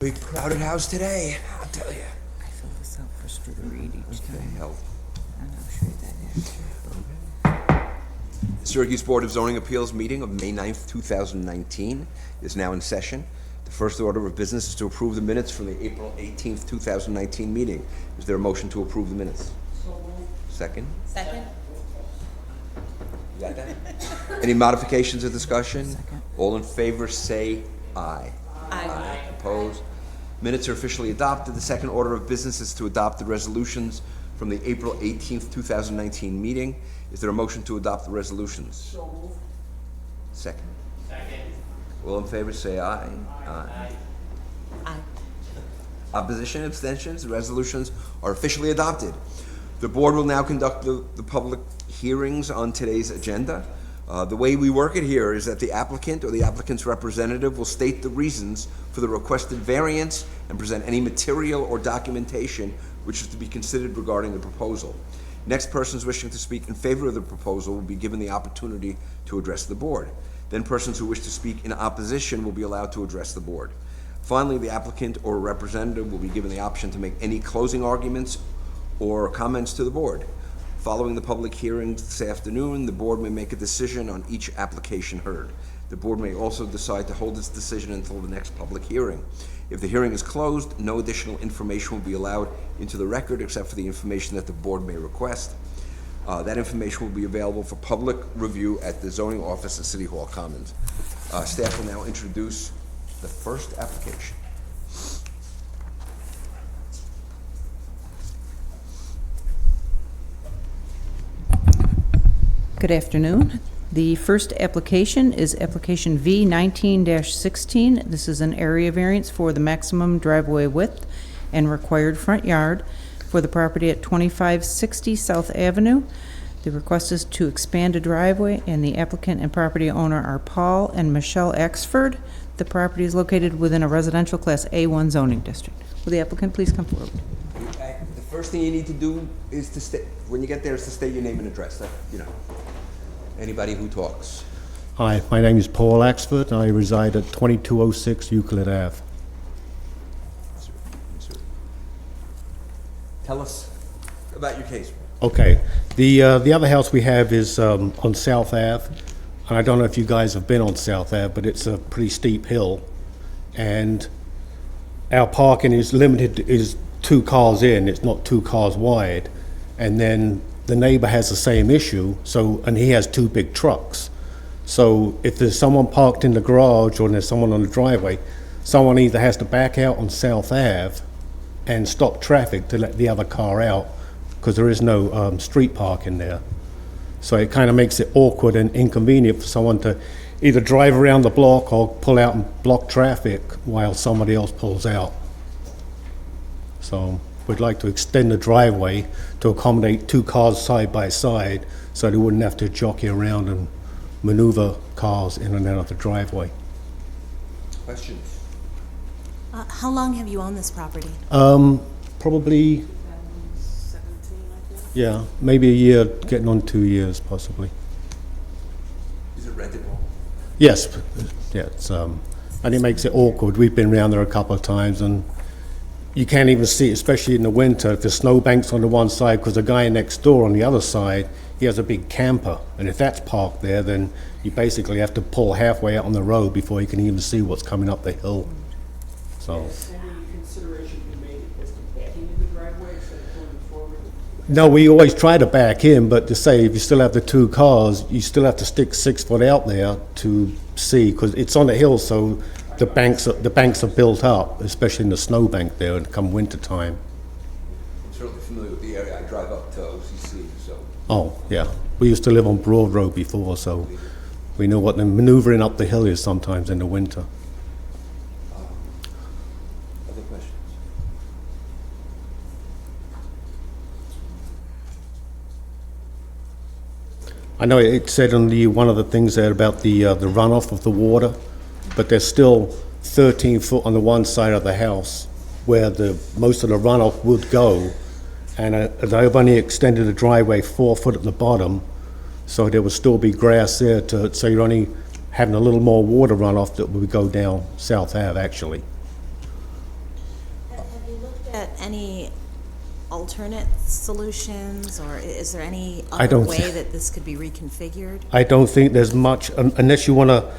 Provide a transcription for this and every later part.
Big crowded house today, I'll tell you. I fill this out for Stu to read each time. Hell. And I'll show you that after. Syracuse Board of Zoning Appeals meeting of May 9th, 2019 is now in session. The first order of business is to approve the minutes from the April 18th, 2019 meeting. Is there a motion to approve the minutes? Second? Second? You got that? Any modifications or discussion? Second. All in favor say aye. Aye. Opposed? Minutes are officially adopted. The second order of business is to adopt the resolutions from the April 18th, 2019 meeting. Is there a motion to adopt the resolutions? So moved. Second. All in favor say aye. Aye. Opposition, abstentions, the resolutions are officially adopted. The board will now conduct the public hearings on today's agenda. The way we work it here is that the applicant or the applicant's representative will state the reasons for the requested variance and present any material or documentation which is to be considered regarding the proposal. Next, persons wishing to speak in favor of the proposal will be given the opportunity to address the board. Then persons who wish to speak in opposition will be allowed to address the board. Finally, the applicant or representative will be given the option to make any closing arguments or comments to the board. Following the public hearings this afternoon, the board may make a decision on each application heard. The board may also decide to hold its decision until the next public hearing. If the hearing is closed, no additional information will be allowed into the record except for the information that the board may request. That information will be available for public review at the zoning office at City Hall Commons. Staff will now introduce the first application. Good afternoon. The first application is application V19-16. This is an area variance for the maximum driveway width and required front yard for the property at 2560 South Avenue. The request is to expand a driveway, and the applicant and property owner are Paul and Michelle Axford. The property is located within a residential class A1 zoning district. Will the applicant please come forward? The first thing you need to do is to state, when you get there, is to state your name and address. Anybody who talks. Hi, my name is Paul Axford. I reside at 2206 Euclid Ave. Tell us about your case. Okay, the other house we have is on South Ave, and I don't know if you guys have been on South Ave, but it's a pretty steep hill, and our parking is limited, is 2 cars in, it's not 2 cars wide, and then the neighbor has the same issue, and he has 2 big trucks. So if there's someone parked in the garage or there's someone on the driveway, someone either has to back out on South Ave and stop traffic to let the other car out, because there is no street parking there. So it kind of makes it awkward and inconvenient for someone to either drive around the block or pull out and block traffic while somebody else pulls out. So we'd like to extend the driveway to accommodate 2 cars side by side so they wouldn't have to jockey around and maneuver cars in and out of the driveway. Questions? How long have you owned this property? Probably, yeah, maybe a year, getting on 2 years possibly. Is it rentable? Yes, yeah, and it makes it awkward. We've been around there a couple of times, and you can't even see, especially in the winter, if the snowbank's on the one side, because the guy next door on the other side, he has a big camper, and if that's parked there, then you basically have to pull halfway out on the road before you can even see what's coming up the hill. So, Any consideration you made as to backing in the driveway instead of going forward? no, we always try to back in, but to say if you still have the 2 cars, you still have to stick 6 foot out there to see, because it's on the hill, so the banks are built up, especially in the snowbank there, and come winter time. I'm certainly familiar with the area. I drive up to OCC, so. Oh, yeah. We used to live on Broad Road before, so we know what the maneuvering up the hill is sometimes in the winter. Other questions? I know it said on one of the things there about the runoff of the water, but there's still 13 foot on the one side of the house where most of the runoff would go, and I've only extended the driveway 4 foot at the bottom, so there would still be grass there, so you're only having a little more water runoff that would go down South Ave actually. you looked at any alternate solutions, or is there any I other don't way thi- that this could be reconfigured? I don't think there's much, unless you want to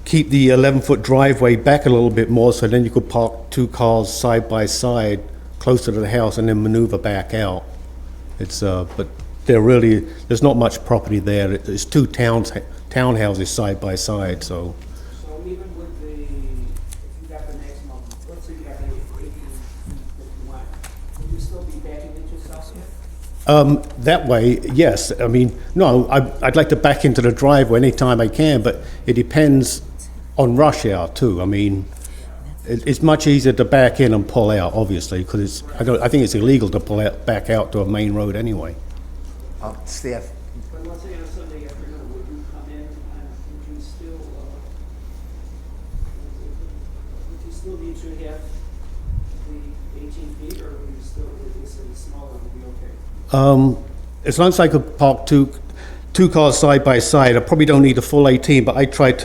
keep the 11-foot driveway back a little bit more, so then you could park 2 cars side by side closer to the house and then maneuver back out. It's, but there's not much property there. It's 2 townhouses side by side, so. So even with the, if you got the maximum, let's say you got the 18 feet that you want, would you still be backing into South Ave? That way, yes. I mean, no, I'd like to back into the driveway anytime I can, but it depends on rush hour too. I mean, it's much easier to back in and pull out, obviously, because I think it's illegal to pull out, back out to a main road anyway. Staff, But let's say on a Sunday afternoon, would you come in and would you still need to have the 18 feet, or would you still, would this be smaller, would be okay? As long as I could park two cars side by side, I probably don't need a full 18, but I'd like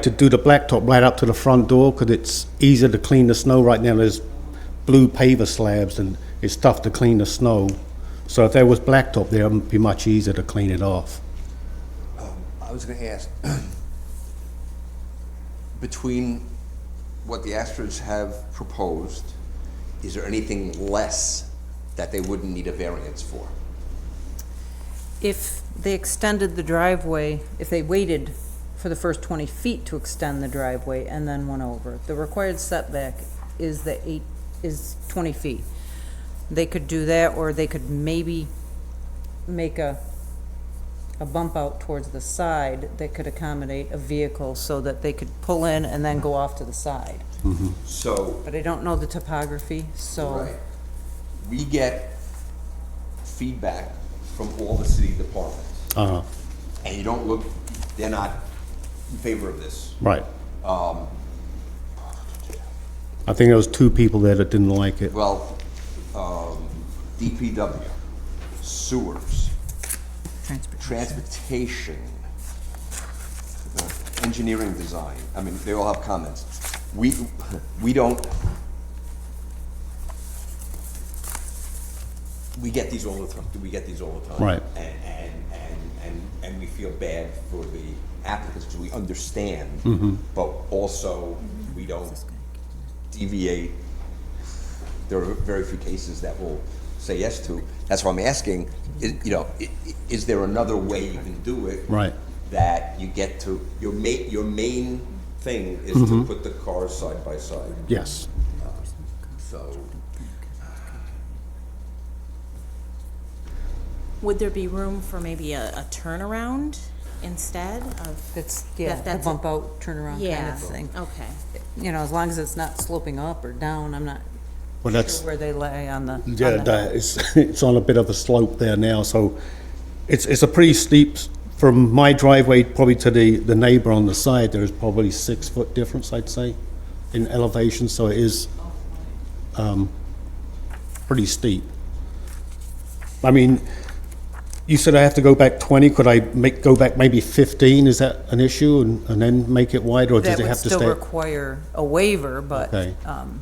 to do the blacktop right up to the front door, because it's easier to clean the snow. Right now, there's blue paver slabs, and it's tough to clean the snow. So if there was blacktop there, it would be much easier to clean it off. I was gonna ask, between what the Astros have proposed, is there anything less that they wouldn't need a variance for? If they extended the driveway, if they waited for the first 20 feet to extend the driveway and then went over, the required setback is 20 feet. They could do that, or they could maybe make a bump out towards the side that could accommodate a vehicle so that they could pull in and then go off to the side. So, But I don't know the topography, so. right, we get feedback from all the city departments, Uh-huh, and you don't look, they're not in favor of this. right. I think there was 2 people there that didn't like it. Well, DPW, sewers, transportation, engineering design, I mean, they all have comments. We don't, we get these all the time, Right. And we feel bad for the applicants, because we understand, but also we don't deviate. There are very few cases that will say yes to. That's why I'm asking, is there another way you can do it? Right. That you get to, your main thing is to put the cars side by side. Yes. So, Would there be room for maybe a turnaround instead of? It's, That- the that's bump out, turnaround kind Yeah, of thing. okay. You know, as long as it's not sloping up or down, I'm not Well, sure that's, where they lay on the. yeah, on the that hill. it's on a bit of a slope there now, so it's a pretty steep, from my driveway probably to the neighbor on the side, there's probably 6-foot difference, I'd say, in elevation, so it is pretty steep. I mean, you said I have to go back 20, could I go back maybe 15, is that an issue, and then make it wider, or does That it would have to still stay? require a waiver, but, Okay. and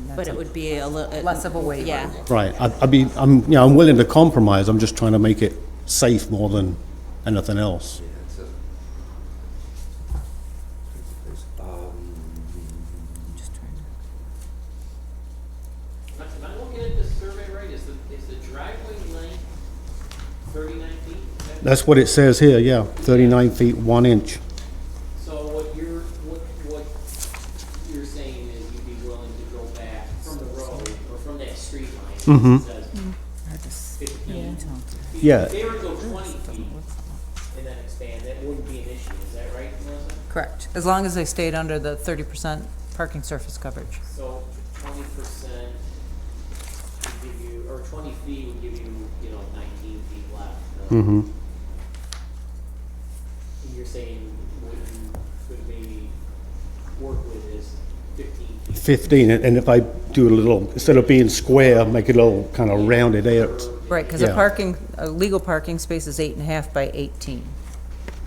But that's it would be a little. less of a waiver. Yeah. Right, I'm willing to compromise, I'm just trying to make it safe more than anything else. Am I looking at this survey right? Is the driveway length 39 feet? That's what it says here, yeah, 39 feet, 1 inch. So what you're saying is you'd be willing to go back from the road or from that street line? It says 15 feet. Yeah. If they were to go 20 feet and then expand, that wouldn't be an issue. Is that right, Melissa? Correct, as long as they stayed under the 30% parking surface coverage. So 20% would give you, or 20 feet would give you, 19 feet left. Mm-hmm. And you're saying what you could maybe work with is 15 feet. 15, and if I do a little, instead of being square, make it a little kind of rounded out. Right, because Yeah. a legal parking space is 8.5 by 18.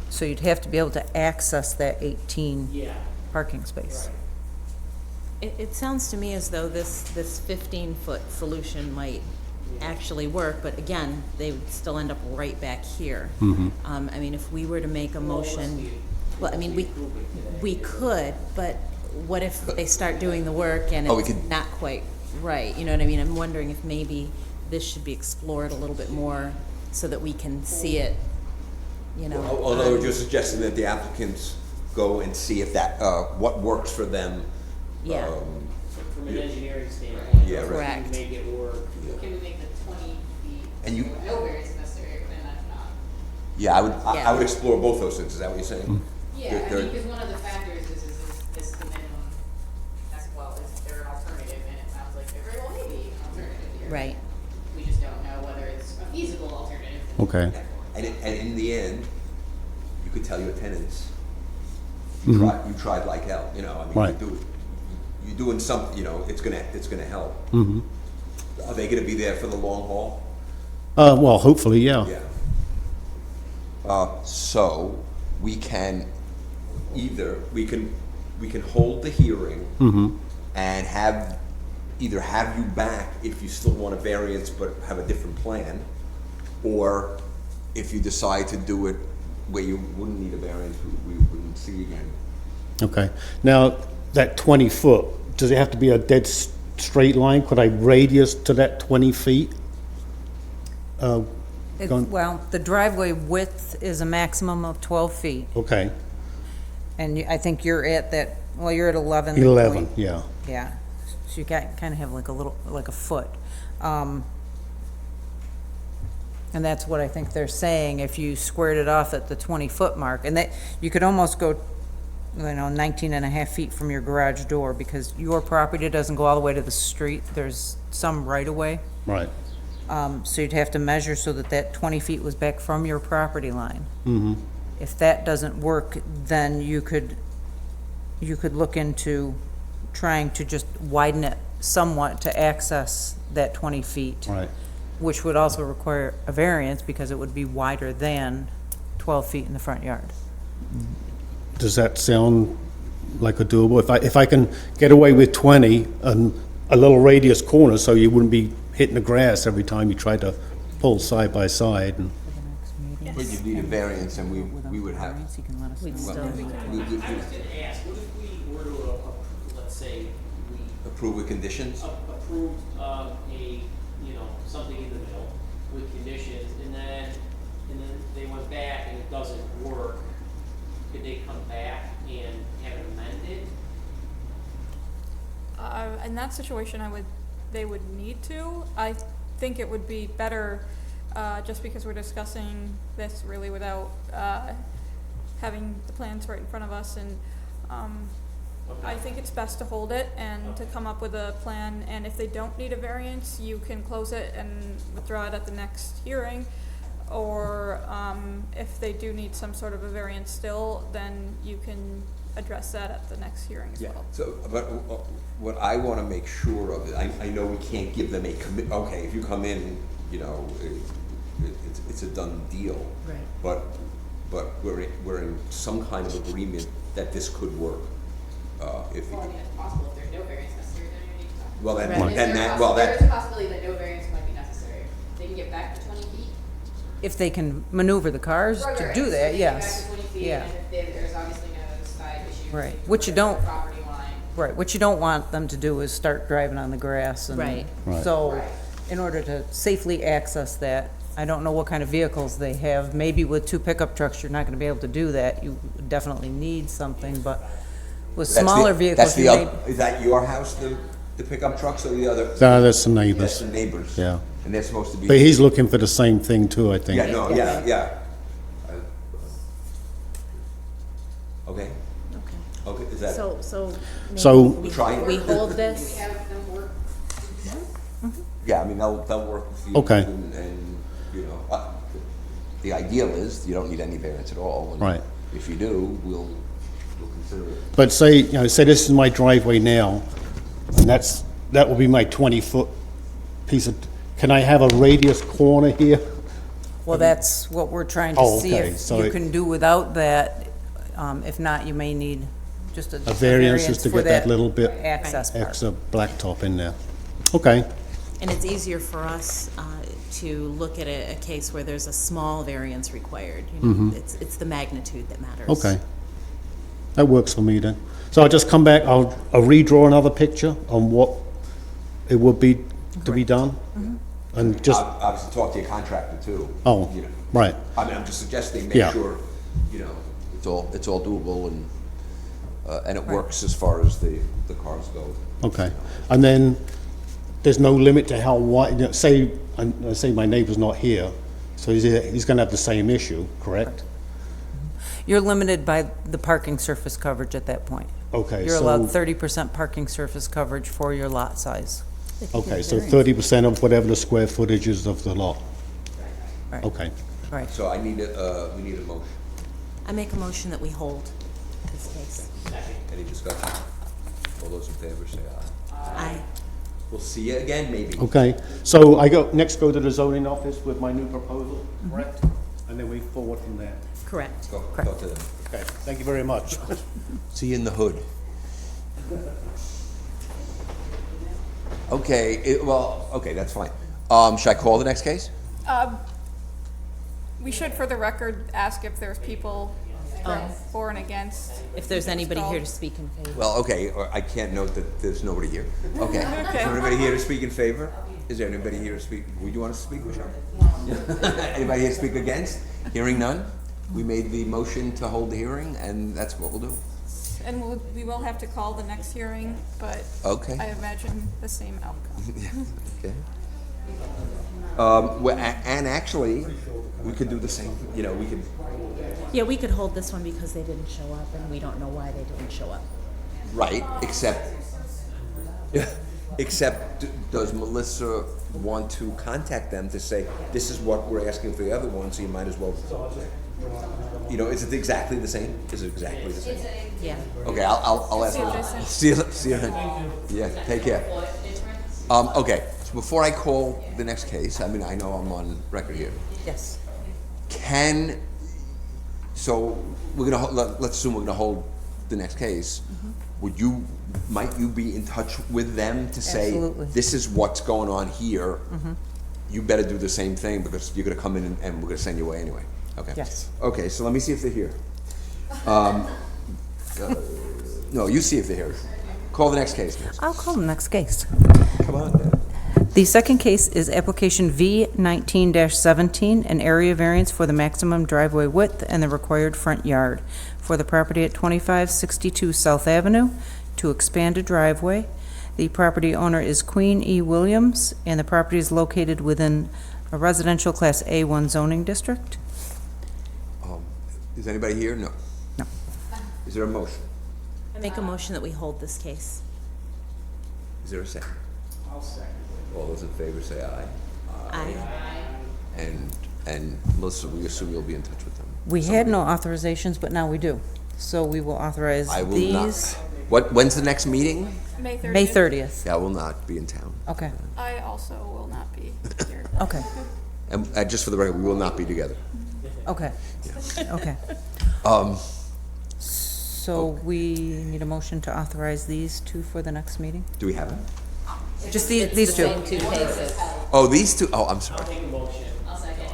So you'd have to be able to access that 18 Yeah, parking space. right. It sounds to me as though this 15-foot solution might actually work, but again, they would still end up right back here. I mean, if we were to make a motion, well, I mean, we could, but what if they start doing the work and Oh, we it's could- not quite right? You know what I mean? I'm wondering if maybe this should be explored a little bit more so that we can see it, you know. Although you're suggesting that the applicants go and see if that, what works for them. Yeah. From an engineering standpoint. Yeah, right. Correct. Make it work. Can we make the 20 feet? And you- No variance is necessary, but then that's not. Yeah, I Yeah. would explore both those things, is that what you're saying? Yeah, I They're- mean, because one of the factors is this the minimum as well? Is there an alternative? And it sounds like there very well may be an alternative here. Right. We just don't know whether it's a feasible alternative. Okay. And in the end, you could tell your tenants, you tried like hell, you know, I mean, Right. you're doing something, you know, it's gonna help. Are they gonna be there for the long haul? Well, hopefully, yeah. Yeah. So, we can we can hold the hearing and either have you back if you still want a variance but have a different plan, or if you decide to do it where you wouldn't need a variance, we wouldn't see you again. Okay. Now, that 20 foot, does it have to be a dead straight line? Could I radius to that 20 feet? Going- Well, the driveway width is a maximum of 12 feet, Okay. and I think you're at that, well, you're at 11. 11, yeah. Yeah, so you got, kind of have like a little, like a foot. And that's what I think they're saying, if you squared it off at the 20-foot mark, and that, you could almost go, 19 and a half feet from your garage door, because your property doesn't go all the way to the street, there's some right-of-way. Right. So you'd have to measure so that that 20 feet was back from your property line. Mm-hmm. If that doesn't work, then you could look into trying to just widen it somewhat to access that 20 feet. Right. Which would also require a variance because it would be wider than 12 feet in the front yard. Does that sound like a doable? If I can get away with 20 and a little radius corner so you wouldn't be hitting the grass every time you tried to pull side by side and. But you need a variance and we would have. We'd still, I was gonna ask, what if we were to, let's say, we Approve with conditions? approved, something in the middle with conditions, and then they went back and it doesn't work, could they come back and have it amended? In that situation, they would need to. I think it would be better, just because we're discussing this really without, having the plans right in front of us, and, I think it's best to hold it and to come up with a plan, and if they don't need a variance, you can close it and withdraw it at the next hearing. Or, if they do need some sort of a variance still, then you can address that at the next hearing as well. So, but what I want to make sure of, is I know we can't give them a commit, okay, if you come in, it's a done deal. Right. But we're in some kind of agreement that this could work. If, Well, I mean, it's possible if there's no variance necessary, then you need to talk. well, then, Right. then that, well, There is that, a possibility that no variance might be necessary. They can get back to 20 feet. If they can maneuver the cars Right, to right, do so that, they get yes. back to 20 feet, Yeah. and if there's obviously no side issue. Right, which you don't- Property line. Right, what you don't want them to do is start driving on the grass and. Right. Right. So, Right. in order to safely access that, I don't know what kind of vehicles they have. Maybe with 2 pickup trucks, you're not gonna be able to do that. You definitely need something, but with that's the- smaller that's vehicles, the you may. Is that your house, the pickup trucks, or the other? No, that's some That's neighbors. the neighbors. Yeah. And they're supposed to be. But he's looking for the same thing too, I think. Yeah, no, yeah. Okay, okay, is that? so So- maybe Try it. we hold We this. have them work. Yeah, I mean, they'll work with you. Okay. And, the ideal is you don't need any variance at all. and Right. If you do, we'll consider it. But say this is my driveway now, and that will be my 20-foot piece of, can I have a radius corner here? Well, that's what we're trying to Oh, see okay, if so you it- can do without that. If not, you may need just a variance just to for get that little bit access part. extra blacktop in there. Okay, And it's easier for us to look at a case where there's a small variance required. You know, it's the magnitude that matters. okay. That works for me then. So I'll just come back, I'll redraw another picture on what it would be to be done? And just, Obviously, talk to your contractor too. Oh, you know. right. I mean, I'm just suggesting, make Yeah. sure, you know, it's all doable and it works as far as the cars go. Okay, and then there's no limit to how wide, you know, say my neighbor's not here, so he's gonna have the same issue, correct? You're limited by the parking surface coverage at that point. Okay, You're allowed so, 30% parking surface coverage for your lot size. okay, so 30% of whatever the square footage is of the lot. Right. Okay, Right. So we need a motion. I make a motion that we hold this case. Any discussion? All those in favor say aye. Aye. We'll see you again, maybe. okay, so I next go to the zoning office with my new proposal, correct? And then we forward from there. Correct. Go talk to them. Okay, thank you very much. See you in the hood. Okay, okay, that's fine. Should I call the next case? We should, for the record, ask if there's people for and against. If there's anybody here to speak in favor. Well, okay, or I can't note that there's nobody here. Okay. Is there anybody here to speak in favor? Is there anybody here to speak? Would you want to speak, Michelle? Anybody here to speak against? Hearing none? We made the motion to hold the hearing, and that's what we'll do. And we will have to call the next hearing, but Okay. I imagine the same outcome. Okay. And actually, we could do the same, you know, we could, Yeah, we could hold this one because they didn't show up and we don't know why they didn't show up. right, except does Melissa want to contact them to say, this is what we're asking for the other one, so you might as well, you know, is it exactly the same? Is it exactly the same? Yeah. Okay, I'll ask her. See you then. Yeah, take care. Okay, so before I call the next case, I mean, I know I'm on record here. Yes. So we're gonna, let's assume we're gonna hold the next case. Might you be in touch with them to say, Absolutely. this is what's going on here? You better do the same thing because you're gonna come in and we're gonna send you away anyway. Okay. Yes. Okay, so let me see if they're here. No, you see if they're here. Call the next case, please. I'll call the next case. Come on, Dan. The second case is application V 19-17, an area variance for the maximum driveway width and the required front yard for the property at 2562 South Avenue to expand a driveway. The property owner is Queen E. Williams, and the property is located within a residential Class A1 zoning district. Is anybody here? No. No. Is there a motion? I make a motion that we hold this case. Is there a second? I'll second. All those in favor say aye. Aye. And Melissa, we assume you'll be in touch with them. We had no authorizations, but now we do. So we will authorize I will these. not. When's the next meeting? May 30th. May 30th. Yeah, I will not be in town. Okay, I also will not be here. okay, And just for the record, we will not be together. okay, okay. So we need a motion to authorize these two for the next meeting? Do we have it? Just these two. Same two cases. Oh, these two? Oh, I'm sorry. Make a motion. I'll second.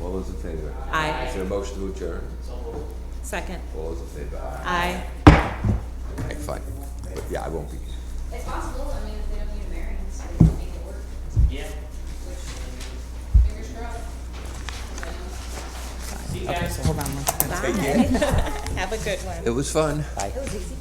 All those in favor? Aye. Is there a motion to adjourn? Second. All those in favor? Aye. Okay, fine. But yeah, I won't be. It's possible, I mean, if they don't need a variance, they can make it work, Yeah. fingers crossed. See you Okay, guys. so hold on one second. Bye. Have a good one. It was fun. It was easy.